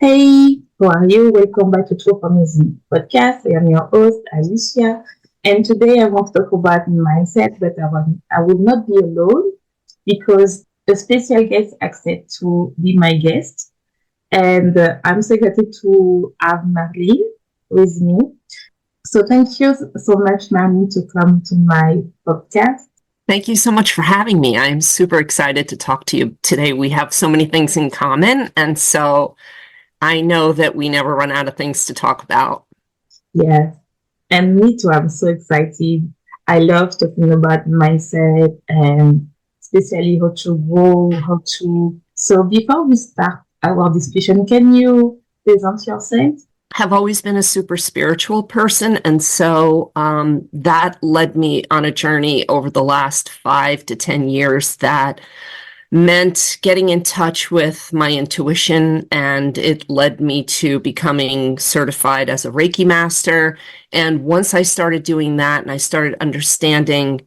Hey, how are you? Welcome back to True Amazing Podcast. I am your host, Alicia. And today I want to talk about mindset, but I will not be alone because a special guest accepted to be my guest. And I'm so excited to have Marlene with me. So thank you so much, Marlene, to come to my podcast. Thank you so much for having me. I'm super excited to talk to you today. We have so many things in common, and so I know that we never run out of things to talk about. Yes. And me too, I'm so excited. I love talking about mindset and especially how to grow, how to. So before we start our discussion, can you present yourself? Have always been a super spiritual person, and so that led me on a journey over the last 5 to 10 years that meant getting in touch with my intuition, and it led me to becoming certified as a Reiki master. And once I started doing that and I started understanding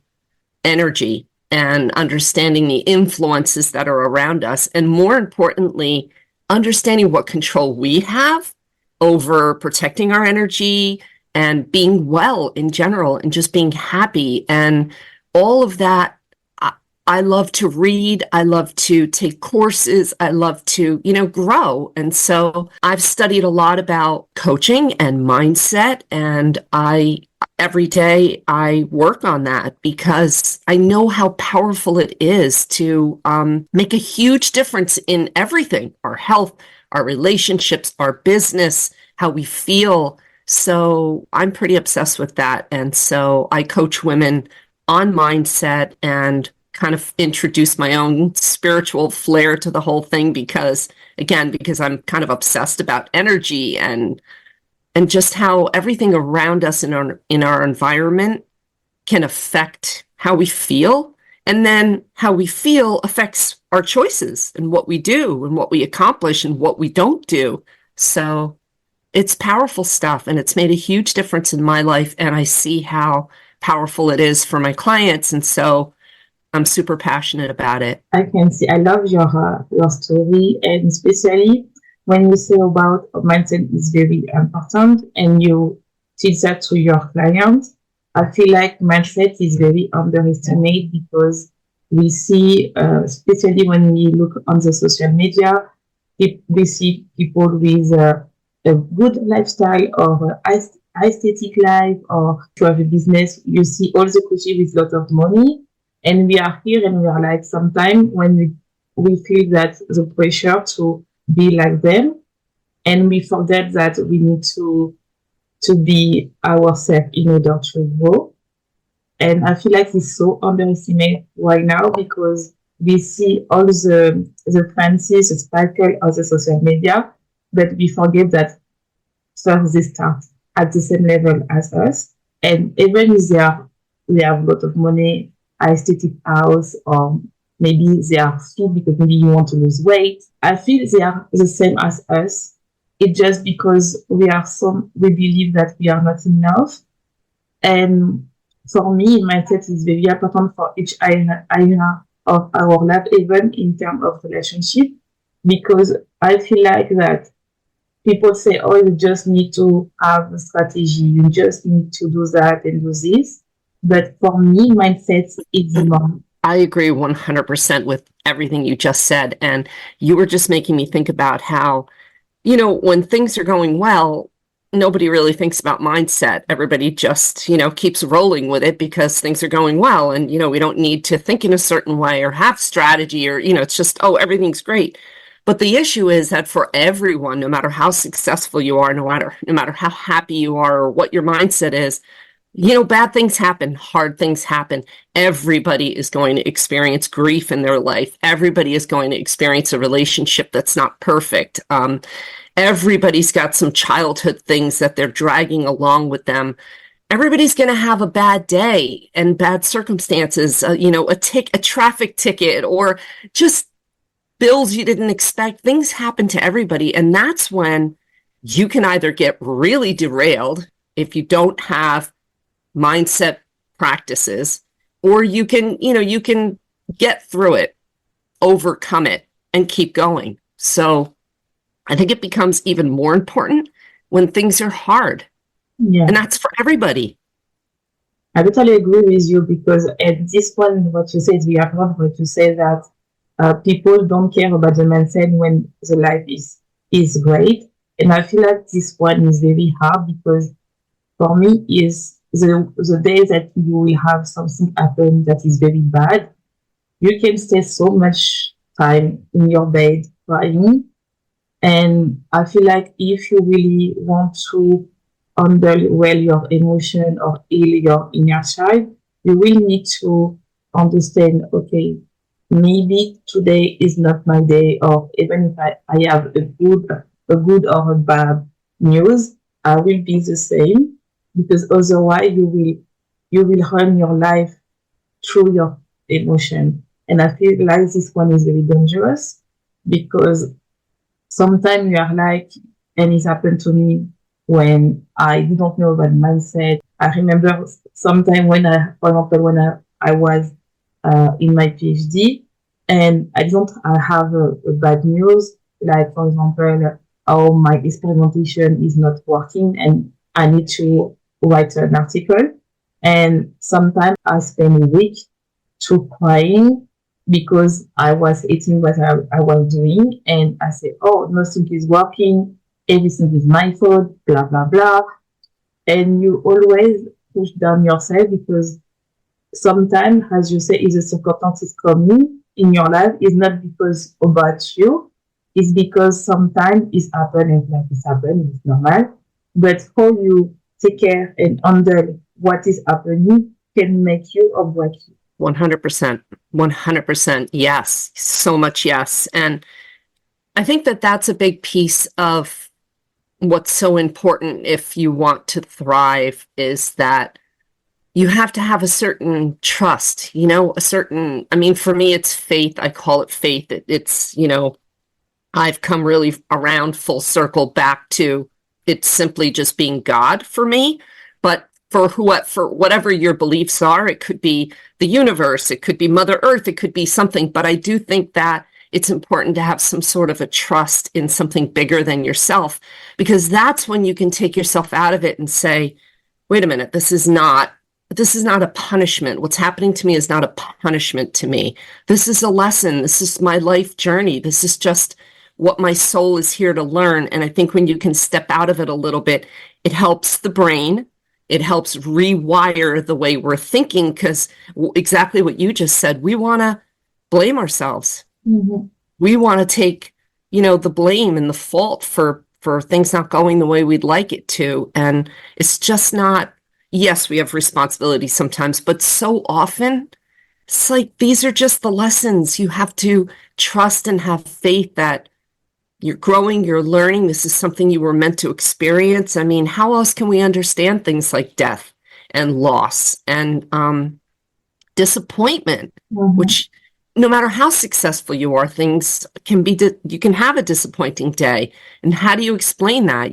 energy and understanding the influences that are around us, and more importantly, understanding what control we have over protecting our energy and being well in general and just being happy and all of that. I love to read. I love to take courses. I love to, grow. And so I've studied a lot about coaching and mindset. And every day I work on that because I know how powerful it is to make a huge difference in everything, our health, our relationships, our business, how we feel. So I'm pretty obsessed with that. And so I coach women on mindset and kind of introduce my own spiritual flair to the whole thing because I'm kind of obsessed about energy and just how everything around us in our environment can affect how we feel, and then how we feel affects our choices and what we do and what we accomplish and what we don't do. So it's powerful stuff, and it's made a huge difference in my life, and I see how powerful it is for my clients, and so I'm super passionate about it. I can see. I love your story, and especially when you say about mindset is very important, and you teach that to your clients. I feel like mindset is very underestimated because we see, especially when we look on the social media, we see people with a good lifestyle or aesthetic life, or to have a business. You see all the coaches with a lot of money, and we are here and we are like, sometimes when we feel that the pressure to be like them, and we forget that we need to be ourselves in order to grow. And I feel like it's so underestimated right now because we see all the fancy, the sparkle of the social media, but we forget that first they start at the same level as us. And even if they have a lot of money, aesthetic house, or maybe they are fit because maybe you want to lose weight, I feel they are the same as us. It's just because we believe that we are not enough. And for me, mindset is very important for each area of our life, even in terms of relationship, because I feel like that people say, oh, you just need to have a strategy, you just need to do that and do this. But for me, mindset is more. I agree 100% with everything you just said. And you were just making me think about how, when things are going well, nobody really thinks about mindset. Everybody just, keeps rolling with it because things are going well. And, we don't need to think in a certain way or have strategy or, it's just, oh, everything's great. But the issue is that for everyone, no matter how successful you are, no matter how happy you are or what your mindset is, bad things happen, hard things happen. Everybody is going to experience grief in their life. Everybody is going to experience a relationship that's not perfect. Everybody's got some childhood things that they're dragging along with them. Everybody's going to have a bad day and bad circumstances, a traffic ticket, or just bills you didn't expect. Things happen to everybody. And that's when you can either get really derailed if you don't have mindset practices, or you can get through it, overcome it, and keep going. So I think it becomes even more important when things are hard. Yeah. And that's for everybody. I totally agree with you because at this point, what you say is we have not what you say that people don't care about the mindset when the life is great. And I feel like this one is very hard because for me is the day that you will have something happen that is very bad, you can stay so much time in your bed crying. And I feel like if you really want to handle well your emotion or heal your inner child, you will need to understand, okay, maybe today is not my day, or even if I have a good or a bad news, I will be the same because otherwise you will run your life through your emotion. And I feel like this one is very dangerous because sometimes you are like, and it happened to me when I didn't know about mindset. I remember sometime when for example, when I was in my PhD and I have a bad news, like for example, oh, my experimentation is not working and I need to write an article. And sometimes I spend a week to crying because I was eating what I was doing and I said, oh, nothing is working, everything is my fault, blah, blah, blah. And you always push down yourself because sometimes, as you say, if the circumstances coming in your life, is not because about you, it's because sometimes it's happening, like it's happening, it's normal. But how you take care and handle what is happening can make you or break you. 100%. 100%. Yes. So much yes. And I think that that's a big piece of what's so important if you want to thrive is that you have to have a certain trust, a certain, I mean, for me, it's faith. I call it faith. It's, I've come really around full circle back to it's simply just being God for me. But for whatever your beliefs are, it could be the universe, it could be Mother Earth, it could be something. But I do think that it's important to have some sort of a trust in something bigger than yourself, because that's when you can take yourself out of it and say, wait a minute, this is not a punishment. What's happening to me is not a punishment to me. This is a lesson. This is my life journey. This is just what my soul is here to learn. And I think when you can step out of it a little bit, it helps the brain. It helps rewire the way we're thinking, because exactly what you just said, we want to blame ourselves. Mm-hmm. We want to take, the blame and the fault for things not going the way we'd like it to. And it's just not, yes, we have responsibility sometimes, but so often it's like these are just the lessons. You have to trust and have faith that you're growing, you're learning. This is something you were meant to experience. I mean, how else can we understand things like death and loss and disappointment, Mm-hmm. which no matter how successful you are, things can be, you can have a disappointing day. And how do you explain that?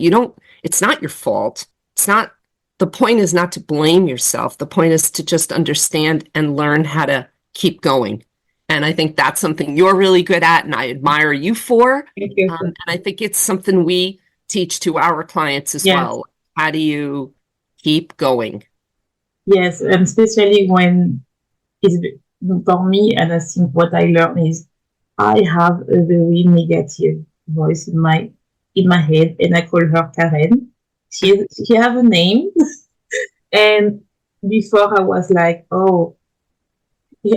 It's not your fault. The point is not to blame yourself. The point is to just understand and learn how to keep going. And I think that's something you're really good at, and I admire you for. Thank you. And I think it's something we teach to our clients as Yes. well. How do you keep going? Yes, and especially when it's for me, and I think what I learned is I have a very negative voice in my head, and I call her Karen. She have a name, and before I was like, oh,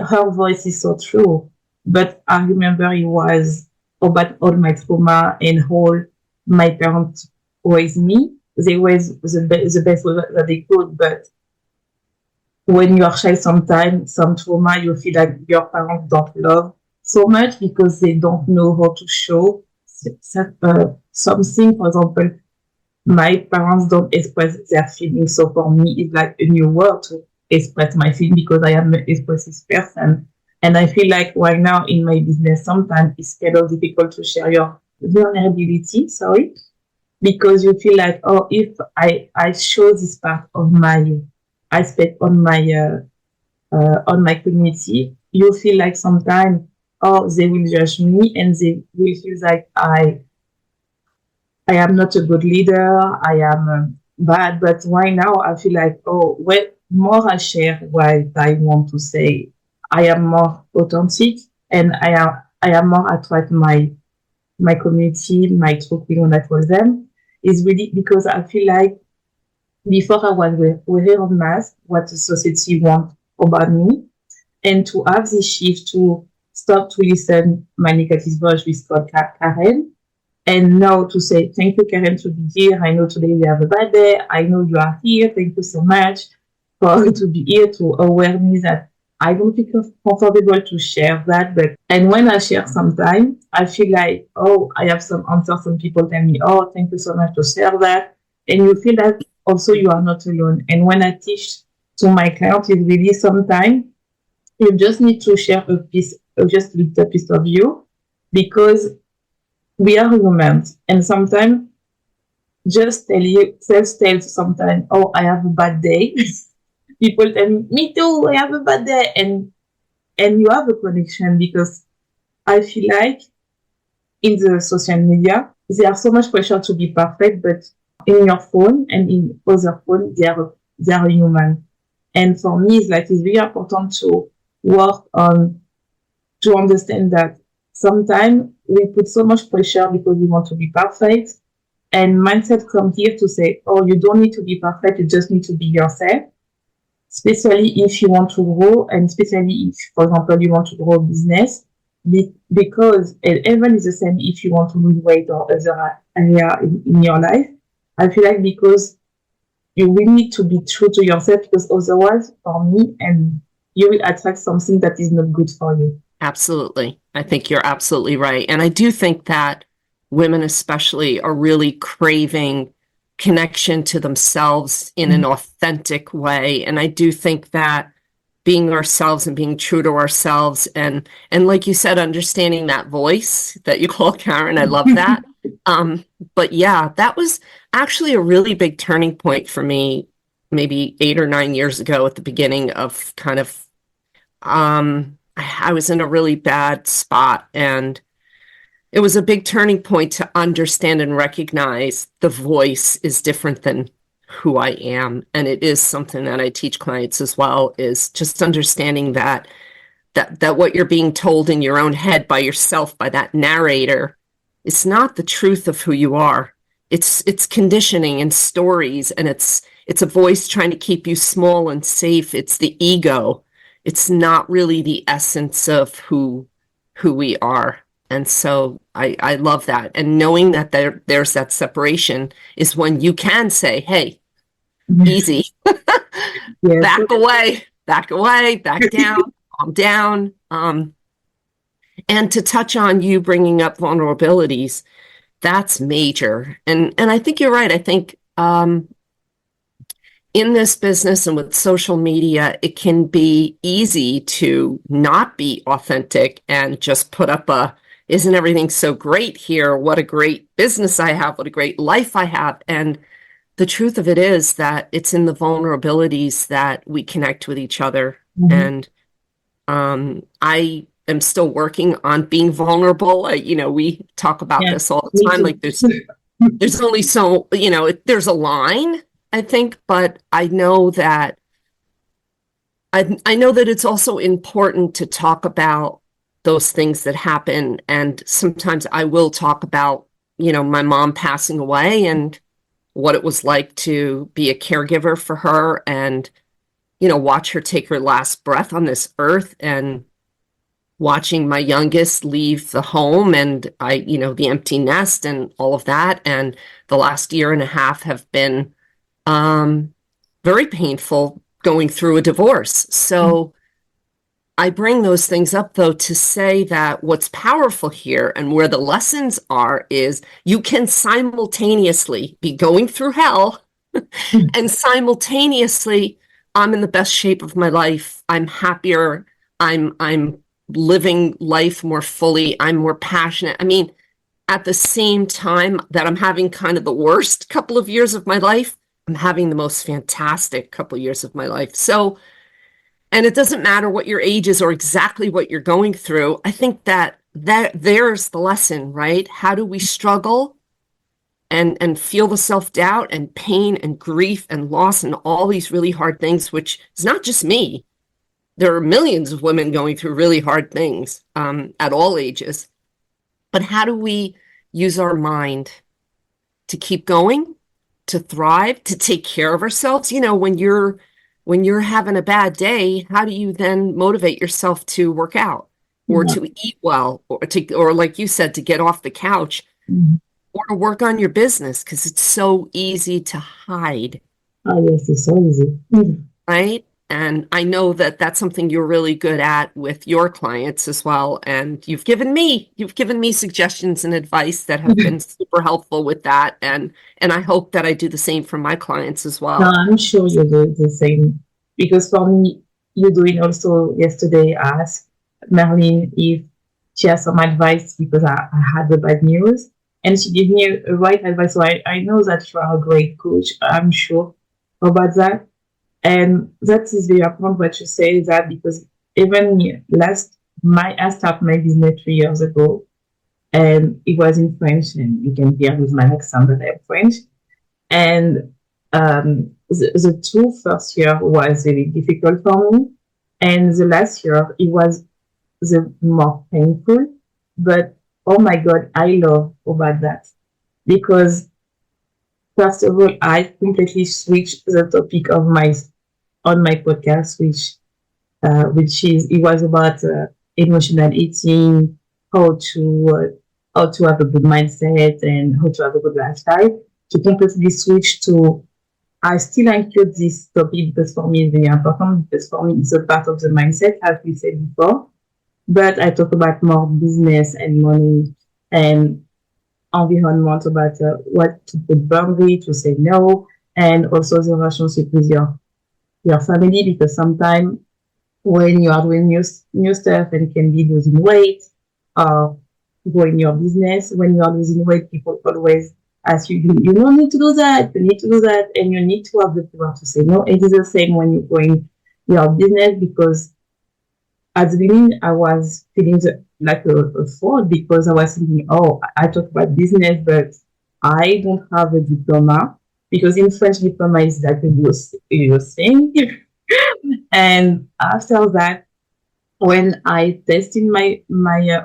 her voice is so true. But I remember it was about all my trauma and how my parents raised me. They was the best way that they could, but when you are child, sometimes some trauma you feel like your parents don't love so much because they don't know how to show something. For example, my parents don't express their feelings, so for me it's like a new word to express my feelings because I am an expressive person. And I feel like right now in my business sometimes it's kind of difficult to share your vulnerability, because you feel like, oh, if I show this part of my aspect on my community, you feel like sometimes, oh, they will judge me and they will feel like I am not a good leader. I am bad. But right now, I feel like, oh, well, more I share what I want to say, I am more authentic, and I am more attract my community, my true people that was them, is really because I feel like before I was wearing a mask, what the society wants about me, and to have this shift to stop to listen my negative voice with called Karen, and now to say thank you, Karen, to be here. I know today we have a bad day. I know you are here. Thank you so much for to be here to aware me that I don't feel comfortable to share that. But and when I share sometimes, I feel like, oh, I have some answers. Some people tell me, oh, thank you so much to share that. And you feel that also you are not alone. And when I teach to my clients, it's really sometimes you just need to share a piece, just a little piece of you, because we are humans. And sometimes just tell sometimes, oh, I have a bad day. People tell me too, I have a bad day. And you have a connection, because I feel like in the social media, there's so much pressure to be perfect, but in your phone and in other phone, they are human. And for me, it's really important to work on, to understand that sometimes we put so much pressure because we want to be perfect. And mindset comes here to say, oh, you don't need to be perfect, you just need to be yourself, especially if you want to grow, and especially if, for example, you want to grow a business. Because and even is the same if you want to lose weight or other area in your life. I feel like because you really need to be true to yourself, because otherwise, for me, and you will attract something that is not good for you. Absolutely. I think you're absolutely right. And I do think that women especially are really craving connection to themselves in an authentic way. And I do think that being ourselves and being true to ourselves and like you said, understanding that voice that you call Karen, I love that. But yeah, that was actually a really big turning point for me, maybe 8 or 9 years ago at the beginning of kind of I was in a really bad spot, and it was a big turning point to understand and recognize the voice is different than who I am. And it is something that I teach clients as well, is just understanding that what you're being told in your own head by yourself, by that narrator, is not the truth of who you are. It's conditioning and stories, and it's a voice trying to keep you small and safe. It's the ego. It's not really the essence of who we are. And so I love that. And knowing that there's that separation is when you can say, hey, easy, Yes. back away, back down, calm down. And to touch on you bringing up vulnerabilities, that's major. And I think you're right. I think in this business and with social media, it can be easy to not be authentic and just put up isn't everything so great here? What a great business I have. What a great life I have. And the truth of it is that it's in the vulnerabilities that we connect with each other. Mm-hmm. And I am still working on being vulnerable. We talk about Yeah, this all the me time. too. Like there's only so, there's a line, I think, but I know that it's also important to talk about those things that happen. And sometimes I will talk about, my mom passing away and what it was like to be a caregiver for her and, watch her take her last breath on this earth, and watching my youngest leave the home and the empty nest and all of that. And the last year and a half have been very painful, going through a divorce. So I bring those things up, though, to say that what's powerful here and where the lessons are is you can simultaneously be going through hell and simultaneously I'm in the best shape of my life. I'm happier. I'm living life more fully. I'm more passionate. I mean, at the same time that I'm having kind of the worst couple of years of my life, I'm having the most fantastic couple of years of my life. So, and it doesn't matter what your age is or exactly what you're going through. I think that there's the lesson, right? How do we struggle and feel the self-doubt and pain and grief and loss and all these really hard things, which is not just me. There are millions of women going through really hard things at all ages. But how do we use our mind to keep going, to thrive, to take care of ourselves? You know, when you're having a bad day, how do you then motivate yourself to work out or Yeah. to eat well or like you said, to get off the couch Mhm. or to work on your business because it's so easy to hide, Oh, yes, it's so easy. Mhm. right? And I know that that's something you're really good at with your clients as well. And you've given me suggestions and advice that have been super helpful with that. And I hope that I do the same for my clients as No, well. I'm sure you do the same. Because for me, you doing also yesterday, I asked Marlene if she has some advice because I had the bad news. And she gave me a right advice. So I know that you are a great coach. I'm sure about that. And that is very important what you say that because even I started my business 3 years ago and it was in French and you can hear with my accent that I'm French. And the two first year was really difficult for me. And the last year it was the more painful. But oh my God, I love about that because first of all, I completely switched the topic of my on my podcast, which is it was about emotional eating, how to how to have a good mindset and how to have a good lifestyle. To completely switch to, I still include this topic because for me it's very important because for me it's a part of the mindset, as we said before. But I talk about more business and money and environment about what to put boundary to say no, and also the relationship with your family because sometimes when you are doing new stuff and can be losing weight or growing your business. When you are losing weight, people always ask you, you don't need to do that, you need to do that, and you need to have the power to say no. It is the same when you're growing your business because at the beginning I was feeling like a fraud because I was thinking, oh, I talk about business, but I don't have a diploma because in French diploma is like a thing. And after that, when I tested my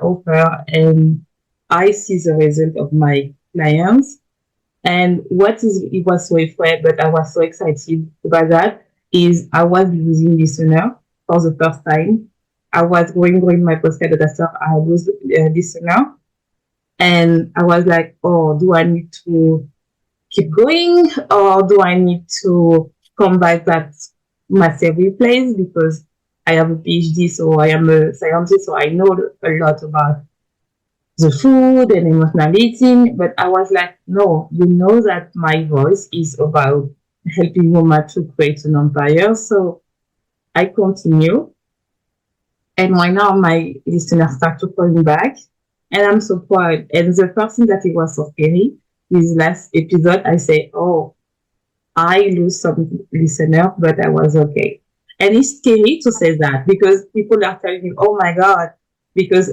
offer and I see the result of my clients and what is it was so afraid, but I was so excited about that is I was losing listener for the first time. I was going my podcast that stuff. I lose listener, and I was like, oh, do I need to keep going or do I need to come back that massive place because I have a PhD, so I am a scientist, so I know a lot about the food and emotional eating. But I was like, no, you know that my voice is about helping women to create an empire. So I continue. And right now my listeners start to call me back. And I'm so proud. And the first thing that it was so scary is last episode, I say, oh, I lose some listener, but I was okay. And it's scary to say that because people are telling me, oh my God, because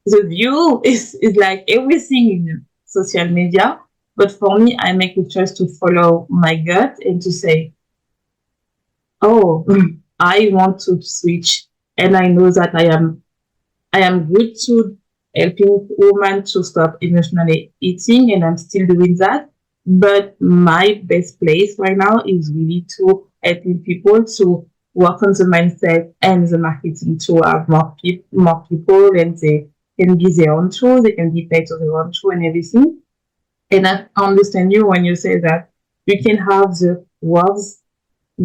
the view is like everything in social media. But for me, I make a choice to follow my gut and to say, oh, I want to switch. And I know that I am good to helping women to stop emotionally eating, and I'm still doing that. But my best place right now is really to helping people to work on the mindset and the marketing to have more people, and they can be their own true, they can be paid to their own true and everything. And I understand you when you say that you can have the words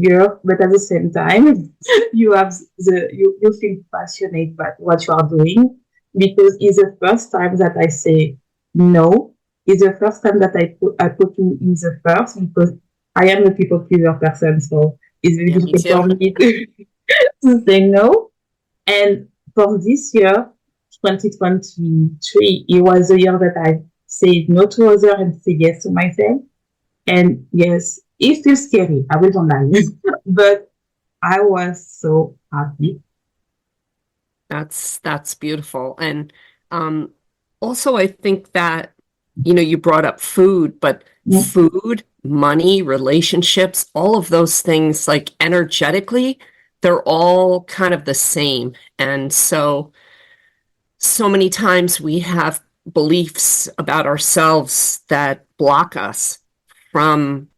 girl, but at the same time, you have you feel passionate about what you are doing because it's the first time that I say no. It's the first time that I put in the first because I am a people pleaser person, so it's very Yeah, me difficult for too. me to say no. And for this year, 2023, it was the year that I said no to others and said yes to myself. And yes, it feels scary. I will not lie. But I was so happy. That's beautiful. And um also I think that you brought up food, but Yeah. food, money, relationships, all of those things, like energetically, they're all kind of the same. And so many times we have beliefs about ourselves that block us from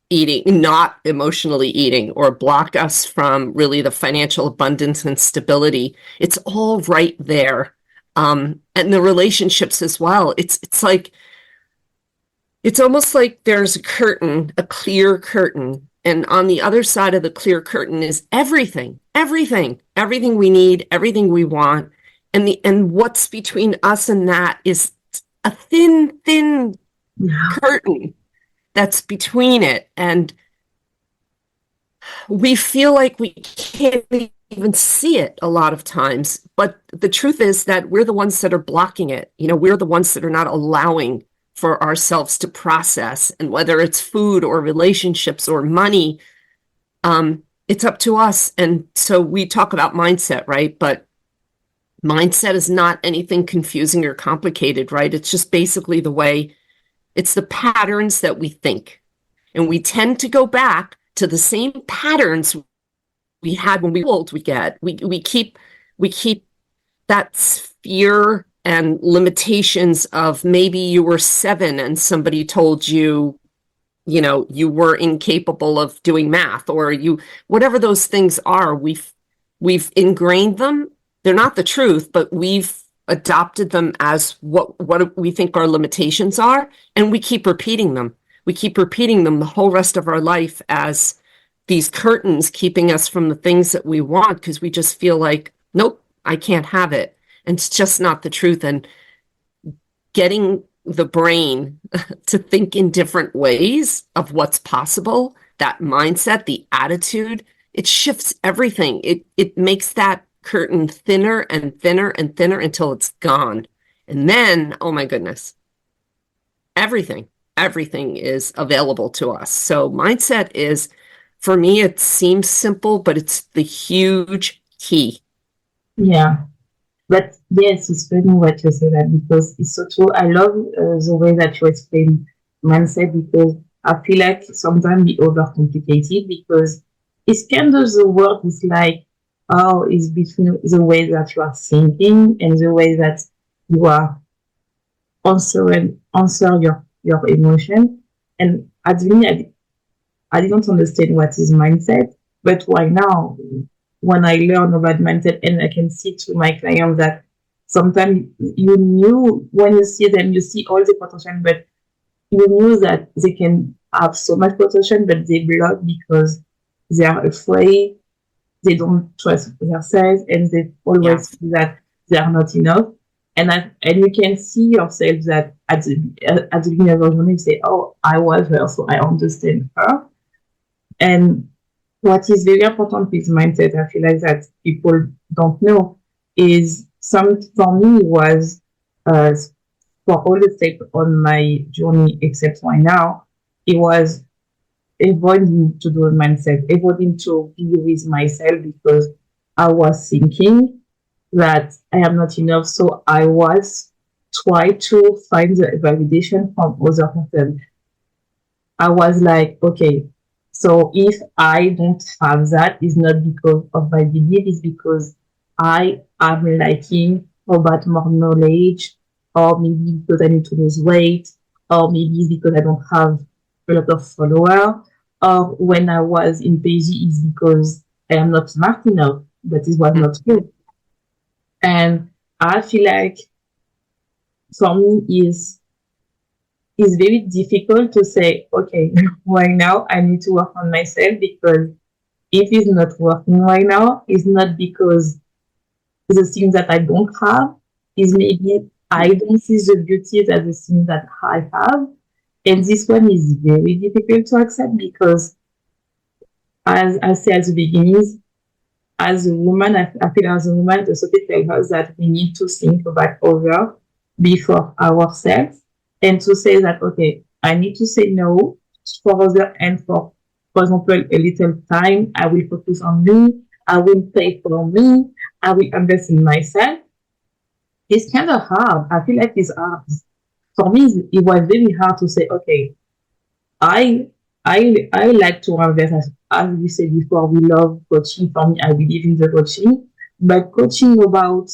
eating, not emotionally eating, or block us from really the financial abundance and stability. It's all right there. And the relationships as well. It's almost like there's a curtain, a clear curtain, and on the other side of the clear curtain is everything we need, everything we want. And what's between us and that is a thin Yeah. curtain that's between it. And we feel like we can't even see it a lot of times. But the truth is that we're the ones that are blocking it. We're the ones that are not allowing for ourselves to process. And whether it's food or relationships or money, it's up to us. And so we talk about mindset, right? But mindset is not anything confusing or complicated, right? It's just basically it's the patterns that we think. And we tend to go back to the same patterns we had when we were old. We keep that fear and limitations of maybe you were 7 and somebody told you, you were incapable of doing math, or whatever those things are, we've ingrained them. They're not the truth, but we've adopted them as what we think our limitations are, and we keep repeating them. We keep repeating them the whole rest of our life as these curtains keeping us from the things that we want, because we just feel like, nope, I can't have it. And it's just not the truth. And getting the brain to think in different ways of what's possible, that mindset, the attitude, it shifts everything. It makes that curtain thinner and thinner and thinner until it's gone. And then, oh my goodness, everything is available to us. So mindset is, for me, it seems simple, but it's the huge key. Yeah. But yes, it's funny what you say that, because it's so true. I love the way that you explain mindset, because I feel like sometimes we overcomplicate it, because it's kind of the word is like, oh, it's between the way that you are thinking and the way that you are answer your emotion. And at the beginning, I didn't understand what is mindset, but why now? When I learn about mindset, and I can see to my clients that sometimes you knew, when you see them, you see all the potential, but you knew that they can have so much potential, but they block because they are afraid, they don't trust themselves, and they Yeah. always feel that they are not enough. And you can see yourself that at the beginning of the journey, you say, "Oh, I was her, so I understand her." And what is very important with mindset, I feel like that people don't know, is some for me was uh, for all the steps on my journey except right now, it was avoiding to do mindset, avoiding to be with myself, because I was thinking that I am not enough. So I was try to find the validation from other people. I was like, okay, so if I don't have that, it's not because of my belief, it's because I am lacking about more knowledge, or maybe because I need to lose weight, or maybe it's because I don't have a lot of followers, or when I was in PG, it's because I am not smart enough, but it was not true. And I feel like for me is very difficult to say, okay, right now I need to work on myself, because if it's not working right now, it's not because the things that I don't have, is maybe I don't see the beauty that the things that I have. And this one is very difficult to accept, because as I said at the beginning, as a woman, I feel as a woman, the society tells us that we need to think about other before ourselves, and to say that, okay, I need to say no for other, and for example, a little time, I will focus on me, I will pay for me, I will invest in myself. It's kind of hard. I feel like it's hard. for me, it was very hard to say, okay, I I like to invest, as we said before, we love coaching. For me, I believe in the coaching, but coaching about,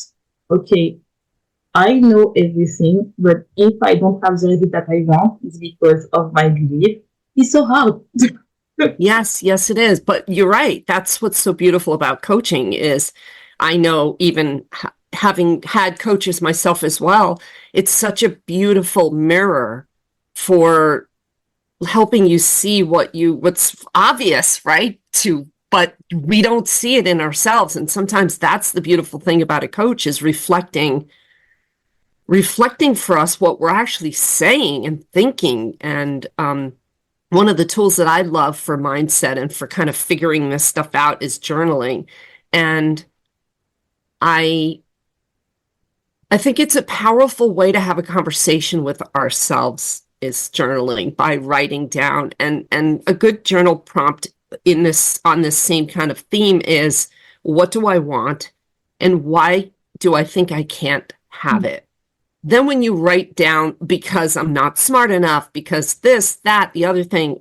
okay, I know everything, but if I don't have the result that I want, it's because of my belief. It's so hard. Yes, yes, it is. But you're right. That's what's so beautiful about coaching is I know even having had coaches myself as well, it's such a beautiful mirror for helping you see what's obvious, right? But we don't see it in ourselves. And sometimes that's the beautiful thing about a coach is reflecting for us what we're actually saying and thinking. And one of the tools that I love for mindset and for kind of figuring this stuff out is journaling. And I I think it's a powerful way to have a conversation with ourselves is journaling by writing down. And a good journal prompt in this on this same kind of theme is what do I want and why do I think I can't have it? Then when you write down because I'm not smart enough, because this, that, the other thing,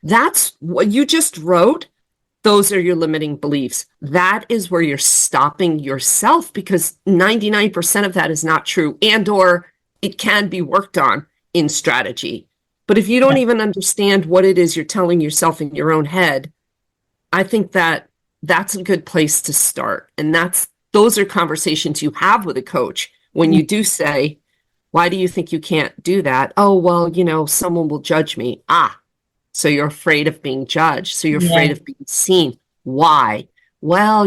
that's what you just wrote. Those are your limiting beliefs. That is where you're stopping yourself because 99% of that is not true and or it can be worked on in strategy. But if you don't Yeah. even understand what it is you're telling yourself in your own head, I think that that's a good place to start. And those are conversations you have with a coach when you do say, why do you think you can't do that? Oh, well, someone will judge me. So you're afraid of being judged. So you're afraid Yeah. of being seen. Why? Well,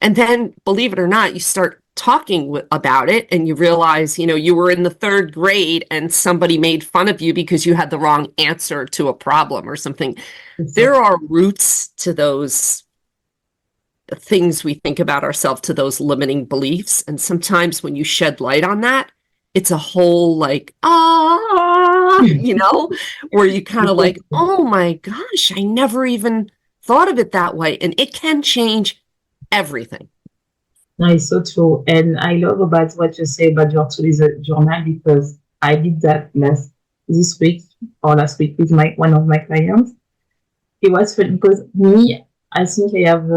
and then believe it or not, you start talking about it and you realize, you were in the third grade and somebody made fun of you because you had the wrong answer to a problem or something. There are roots to those things we think about ourselves, to those limiting beliefs. And sometimes when you shed light on that, it's a whole where you kind of like, oh my gosh, I never even thought of it that way. And it can change everything. No, it's so true. And I love about what you say about your tourism journal because I did that this week or last week with one of my clients. It was fun because me, I think I have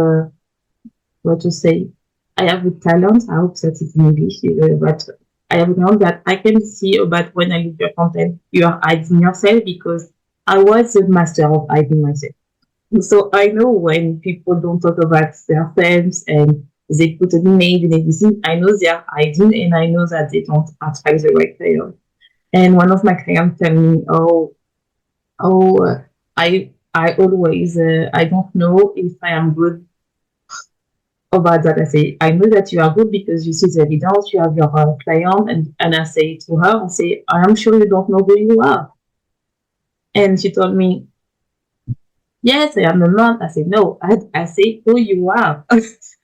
what to say. I have a talent. I hope that it's in English, but I have known that I can see about when I look your content, you are hiding yourself because I was a master of hiding myself. So I know when people don't talk about themselves and they put an image and everything, I know they are hiding and I know that they don't attract the right client. And one of my clients tell me, I always, I don't know if I am good about that. I say, I know that you are good because you see the evidence, you have your client, and I say to her, I say, I am sure you don't know who you are. And she told me, yes, I am a mom. I said, no, I say who you are.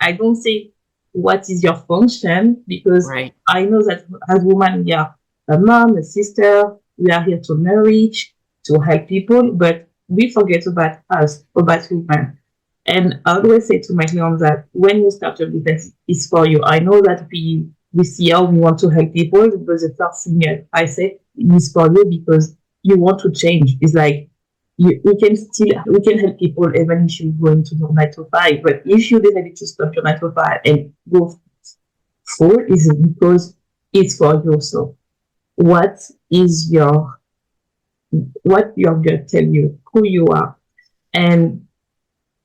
I don't say what is your function because Right. I know that as women, we are a mom, a sister, we are here to nourish, to help people, but we forget about us, about women. And I always say to my clients that when you start your business, it's for you. I know that we see how we want to help people, but the first thing I say is for you because you want to change. It's like we can help people even if you go into your 9 to 5. But if you decided to stop your 9 to 5 and go full, is because it's for you. So what is what your gut tell you who you are? And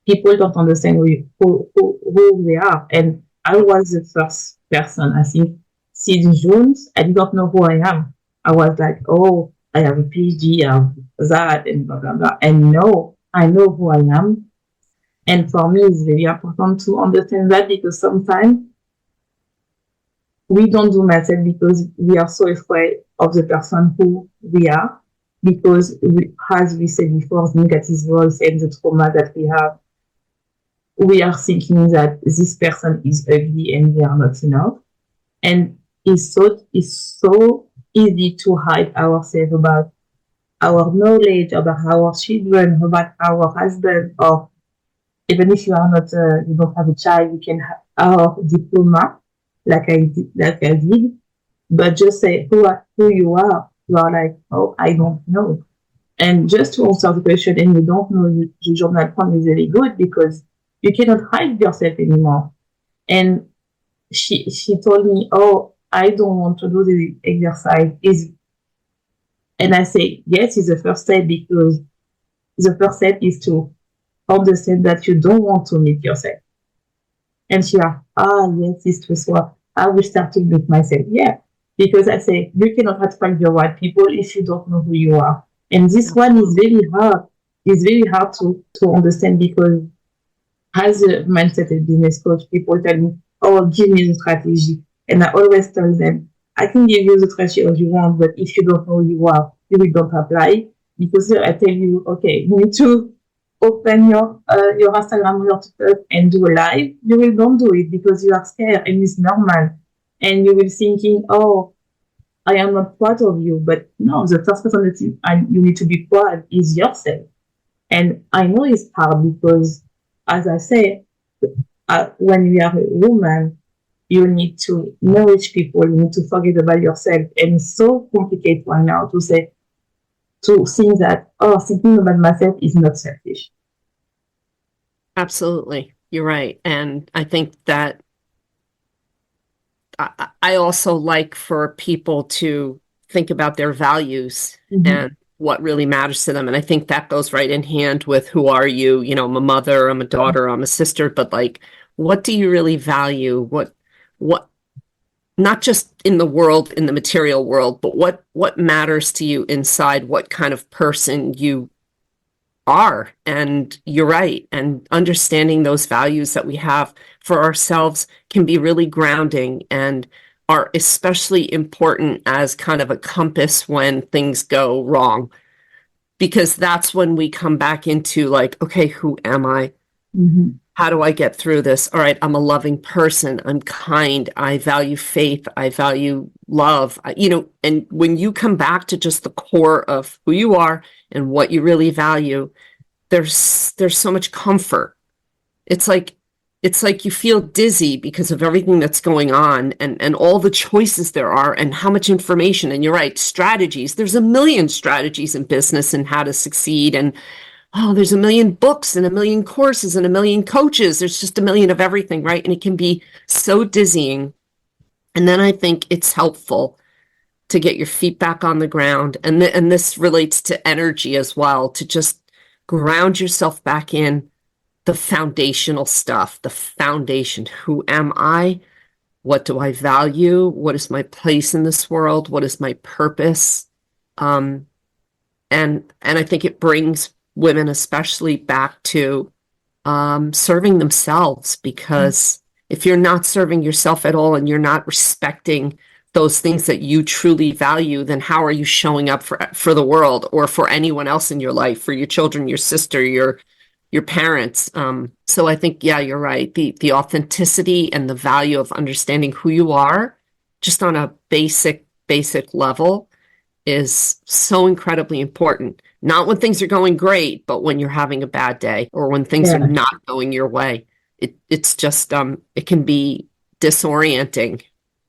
people don't understand who they are. And I was the first person, I think, since June, I did not know who I am. I was like, oh, I have a PhD, I have that, and blah, blah, blah. And no, I know who I am. And for me, it's very important to understand that because sometimes we don't do matter because we are so afraid of the person who we are. Because, as we said before, negative voice and the trauma that we have, we are thinking that this person is ugly and they are not enough. And it's so easy to hide ourselves about our knowledge, about our children, about our husband, or even if you are not, you don't have a child, you can have our diploma, like I did. but just say who you are. You are like, oh, I don't know. And just to answer the question, and you don't know, the journal prompt is very good because you cannot hide yourself anymore. And she told me, oh, I don't want to do the exercise. And I say, yes, it's the first step because the first step is to understand that you don't want to meet yourself. And she asked, yes, it's true. So I will start to meet myself. Yeah. Because I say, you cannot attract the right people if you don't know who you are. And this one is very hard. It's very hard to understand because as a mindset and business coach, people tell me, oh, give me the strategy. And I always tell them, I can give you the strategy as you want, but if you don't know who you are, you will don't apply. Because I tell you, okay, you need to open your Instagram or your TikTok and do a live. You will don't do it because you are scared and it's normal. And you will thinking, oh, I am not proud of you. But no, the first person that you need to be proud is yourself. And I know it's hard because, as I say, when you are a woman, you need to nourish people. You need to forget about yourself. And it's so complicated right now to think that, oh, thinking about myself is not selfish. Absolutely. You're right. And I think that I also like for people to think about their values and what really matters to them. And I think that goes right in hand with who are you? You know, I'm a mother, I'm a daughter, I'm a sister, but like, what do you really value? What, not just in the world, in the material world, but what matters to you inside, what kind of person you are. And you're right. And understanding those values that we have for ourselves can be really grounding and are especially important as kind of a compass when things go wrong. Because that's when we come back into like, okay, who am I? How do I get through this? All right, I'm a loving person. I'm kind. I value faith. I value love. And when you come back to just the core of who you are and what you really value, there's so much comfort. It's like you feel dizzy because of everything that's going on and all the choices there are and how much information. And you're right, strategies. There's a million strategies in business and how to succeed. And there's a million books and a million courses and a million coaches. There's just a million of everything, right? And it can be so dizzying. And then I think it's helpful to get your feet back on the ground. And this relates to energy as well, to just ground yourself back in the foundational stuff, the foundation. Who am I? What do I value? What is my place in this world? What is my purpose? And I think it brings women especially back to serving themselves, because if you're not serving yourself at all and you're not respecting those things that you truly value, then how are you showing up for the world or for anyone else in your life, for your children, your sister, your parents? So I think, yeah, you're right. The authenticity and the value of understanding who you are just on a basic level is so incredibly important. Not when things are going great, but when you're having a bad day or when things are not going your way. It's just, it can be disorienting,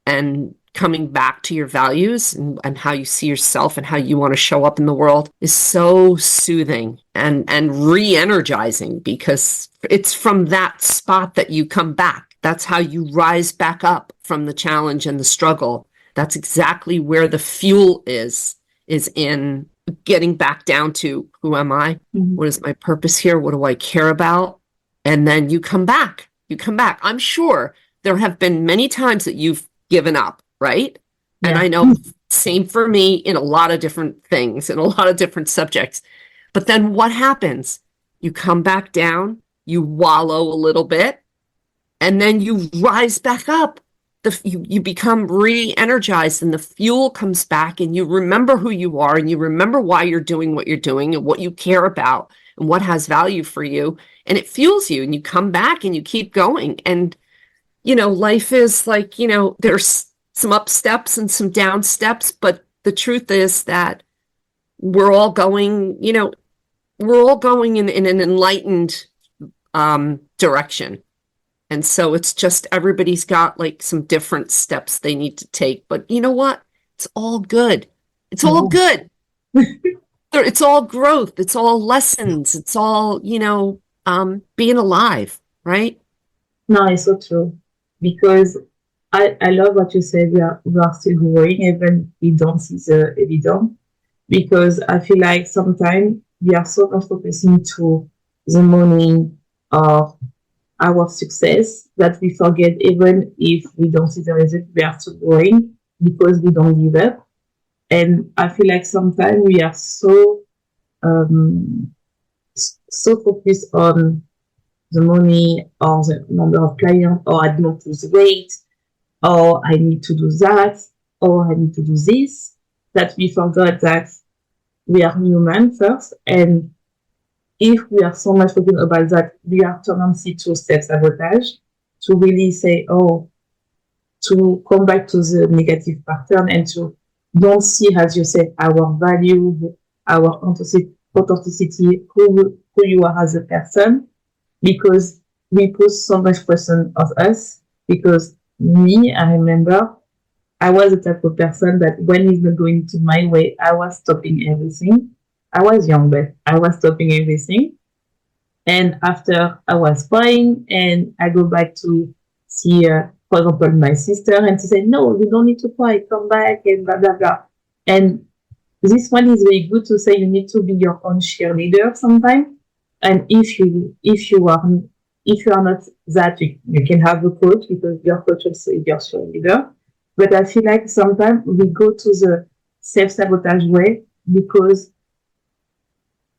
and coming back to your values and how you see yourself and how you want to show up in the world is so soothing and re-energizing, because it's from that spot that you come back. That's how you rise back up from the challenge and the struggle. That's exactly where the fuel is in getting back down to, who am I? What is my purpose here? What do I care about? And then you come back. I'm sure there have been many times that you've given up, right? Yeah. And I know same for me in a lot of different things, in a lot of different subjects. But then what happens? You come back down, you wallow a little bit, and then you rise back up. You become re-energized, and the fuel comes back, and you remember who you are, and you remember why you're doing what you're doing and what you care about and what has value for you. And it fuels you, and you come back and you keep going. And, life is like, there's some up steps and some down steps, but the truth is that we're all going in an enlightened direction. And so it's just everybody's got like some different steps they need to take. But you know what? It's all good. It's all Yeah. good. It's all growth. It's all lessons. It's all, being alive, right? No, it's so true. Because I love what you said. We are still growing, even we don't see the evidence. Because I feel like sometimes we are so much focusing to the money or our success that we forget, even if we don't see the result, we are still growing because we don't give up. And I feel like sometimes we are um, so focused on the money or the number of clients, or I don't lose weight, or I need to do that, or I need to do this, that we forgot that we are human first. And if we are so much talking about that, we are tendency to self-sabotage, to really say, oh, to come back to the negative pattern and to don't see, as you said, our value, our authenticity, who you are as a person, because we put so much pressure on us. Because me, I remember I was the type of person that when it's not going to my way, I was stopping everything. I was young, but I was stopping everything. And after I was crying, and I go back to see, for example, my sister, and she said, "No, you don't need to cry. Come back," and blah blah blah. And this one is very good to say you need to be your own cheerleader sometimes. And if you are not that, you can have a coach, because your coach also is your cheerleader. But I feel like sometimes we go to the self-sabotage way because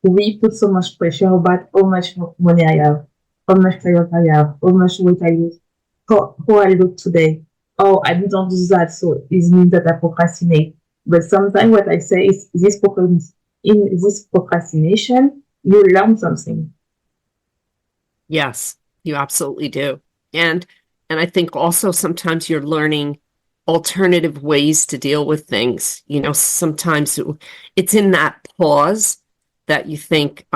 we put so much pressure about how much money I have, how much client I have, how much weight I lose, how I look today. Oh, I didn't do that, so it means that I procrastinate. But sometimes what I say is in this procrastination, you learn something. Yes, you absolutely do. And and I think also sometimes you're learning alternative ways to deal with things. Sometimes it's in that pause that you think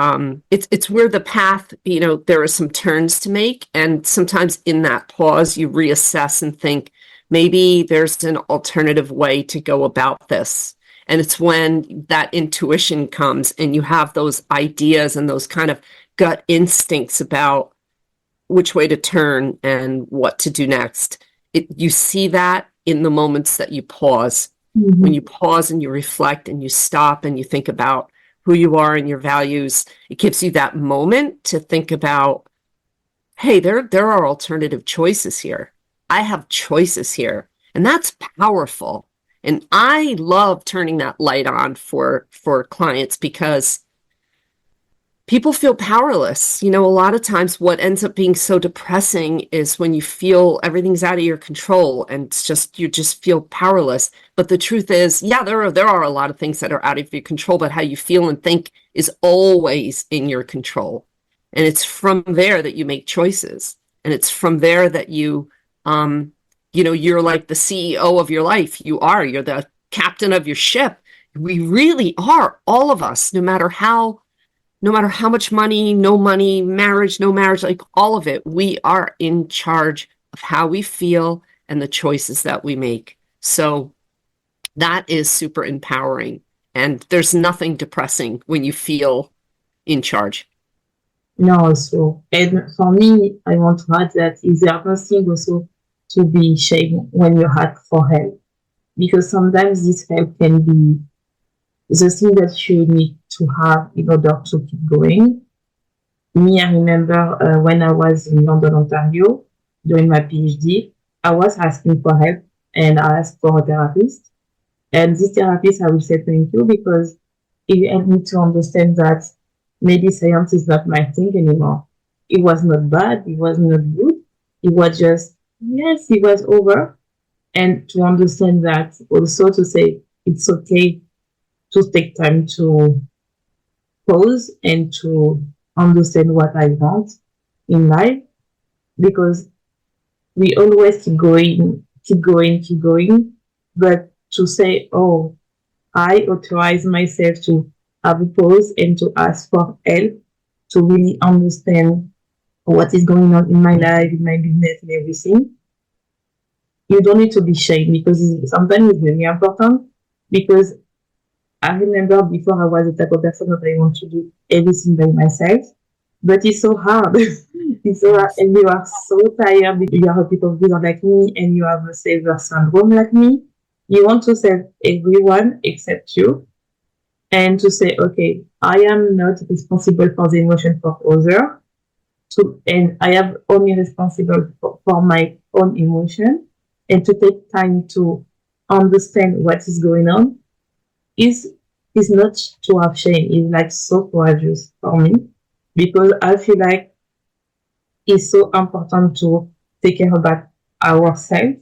it's where the path, there are some turns to make, and sometimes in that pause you reassess and think maybe there's an alternative way to go about this. And it's when that intuition comes and you have those ideas and those kind of gut instincts about which way to turn and what to do next. You see that in the moments that you pause. When you Mm-hmm. pause and you reflect and you stop and you think about who you are and your values, it gives you that moment to think about, hey, there are alternative choices here. I have choices here. And that's powerful. And I love turning that light on for clients because people feel powerless. A lot of times what ends up being so depressing is when you feel everything's out of your control and it's just you just feel powerless. But the truth is, yeah, there are a lot of things that are out of your control, but how you feel and think is always in your control. And it's from there that you make choices. And it's from there that you're like the CEO of your life. You're the captain of your ship. We really are, all of us, no matter how much money, no money, marriage, no marriage, like all of it, we are in charge of how we feel and the choices that we make. So that is super empowering. And there's nothing depressing when you feel in charge. No, so, and for me, I want to add that is there nothing also to be ashamed when you ask for help, because sometimes this help can be the thing that you need to have in order to keep going. Me, I remember when I was in London, Ontario, doing my PhD, I was asking for help, and I asked for a therapist. And this therapist, I will say thank you, because it helped me to understand that maybe science is not my thing anymore. It was not bad, it was not good. It was just, yes, it was over. And to understand that, also to say it's okay to take time to pause and to understand what I want in life, because we always keep going, keep going, keep going. But to say, oh, I authorize myself to have a pause and to ask for help, to really understand what is going on in my life, in my business, and everything, you don't need to be shamed because sometimes it's very important. Because I remember before I was the type of person that I want to do everything by myself, but it's so hard. It's so hard, Yes. and you are so tired because you are a people pleaser like me, and you have a savior syndrome like me. You want to save everyone except you, and to say, okay, I am not responsible for the emotion for others, and I am only responsible for my own emotion, and to take time to understand what is going on is not to have shame. It's like so courageous for me because I feel like it's so important to take care about ourselves.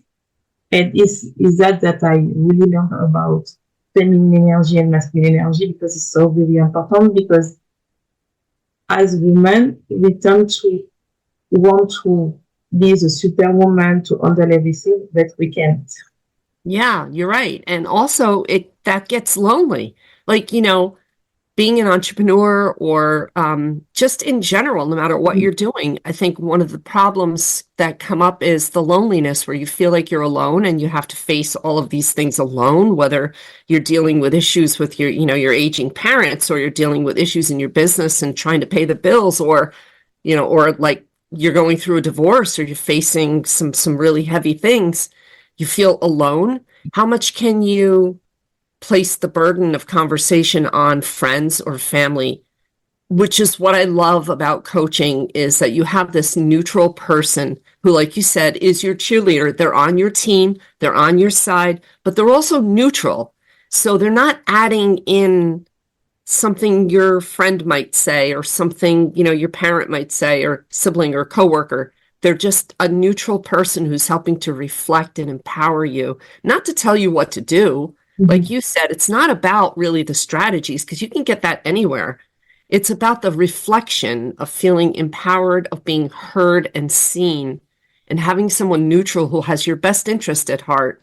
And is that I really learned about feminine energy and masculine energy because it's so really important because as women, we tend to want to be the superwoman to handle everything, but we can't. Yeah, you're right. And also it that gets lonely. Like, being an entrepreneur or just in general, no matter what you're doing, I think one of the problems that come up is the loneliness where you feel like you're alone and you have to face all of these things alone, whether you're dealing with issues with your aging parents or you're dealing with issues in your business and trying to pay the bills or like you're going through a divorce or you're facing some really heavy things. You feel alone. How much can you place the burden of conversation on friends or family, which is what I love about coaching is that you have this neutral person who, like you said, is your cheerleader. They're on your team, they're on your side, but they're also neutral. So they're not adding in something your friend might say or something, your parent might say or sibling or coworker. They're just a neutral person who's helping to reflect and empower you, not to tell you what to do. Like Mm-hmm. you said, it's not about really the strategies because you can get that anywhere. It's about the reflection of feeling empowered, of being heard and seen, and having someone neutral who has your best interest at heart,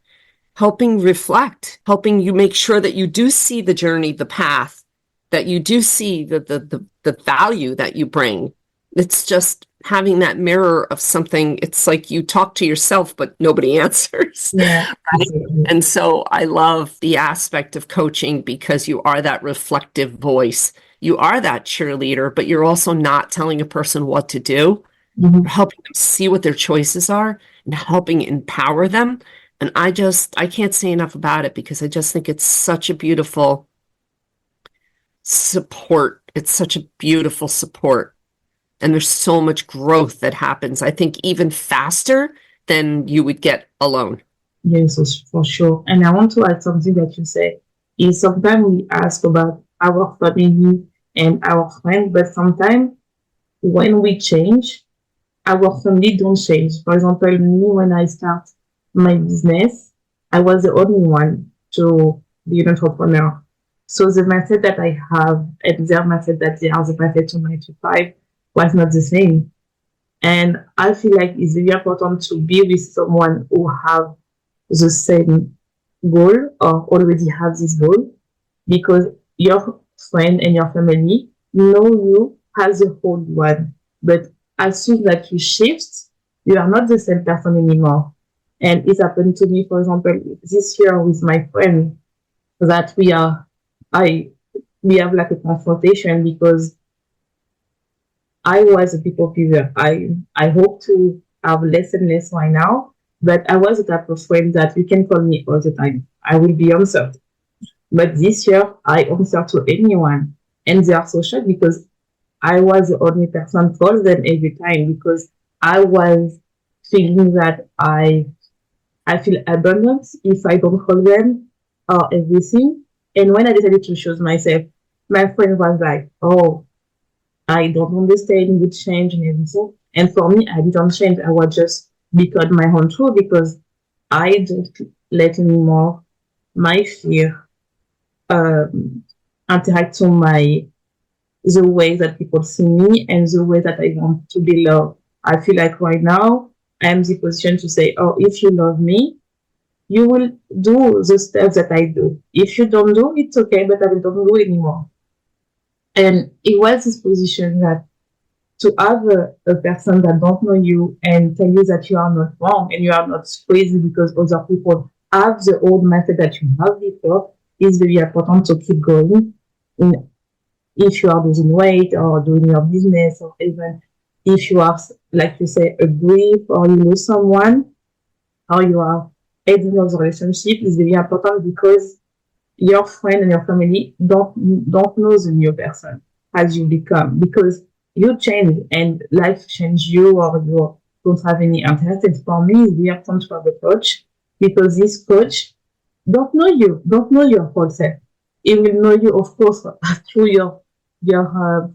helping reflect, helping you make sure that you do see the journey, the path, that you do see the value that you bring. It's just having that mirror of something. It's like you talk to yourself, but nobody answers. Yeah, Right? exactly. And so I love the aspect of coaching because you are that reflective voice. You are that cheerleader, but you're also not telling a person what to do. You're Mm-hmm. helping them see what their choices are and helping empower them. And I can't say enough about it because I just think it's such a beautiful support. It's such a beautiful support. And there's so much growth that happens, I think, even faster than you would get alone. Yes, for sure. And I want to add something that you said is sometimes we ask about our family and our friends, but sometimes when we change, our family don't change. For example, me, when I start my business, I was the only one to be an entrepreneur. So the mindset that I have and their mindset that they are the mindset to 9 to 5 was not the same. And I feel like it's very important to be with someone who have the same goal or already have this goal because your friend and your family know you as a whole one. But as soon as you shift, you are not the same person anymore. And it happened to me, for example, this year with my friend that I, we have like a confrontation because I was a people pleaser. I hope to have less and less right now, but I was the type of friend that you can call me all the time. I will be answered. But this year, I answer to anyone, and they are so shocked because I was the only person call them every time because I was feeling that I feel abandoned if I don't call them or everything. And when I decided to choose myself, my friend was like, "Oh, I don't understand the change and everything." And for me, I didn't change. I was just become my own truth because I don't let anymore my fear um, interact to my the way that people see me and the way that I want to be loved. I feel like right now I am in the position to say, "Oh, if you love me, you will do the steps that I do. If you don't do, it's okay, but I will don't do anymore." And it was this position that to have a person that don't know you and tell you that you are not wrong and you are not crazy because other people have the old method that you have before is very important to keep going. In, if you are losing weight or doing your business or even if you have, like you say, a grief or you lose someone or you are ending your relationship is very important because your friend and your family don't know the new person as you become because you change and life change you or you don't have any interest. And for me, it's very important to have a coach because this coach don't know your whole self. He will know you, of course, through your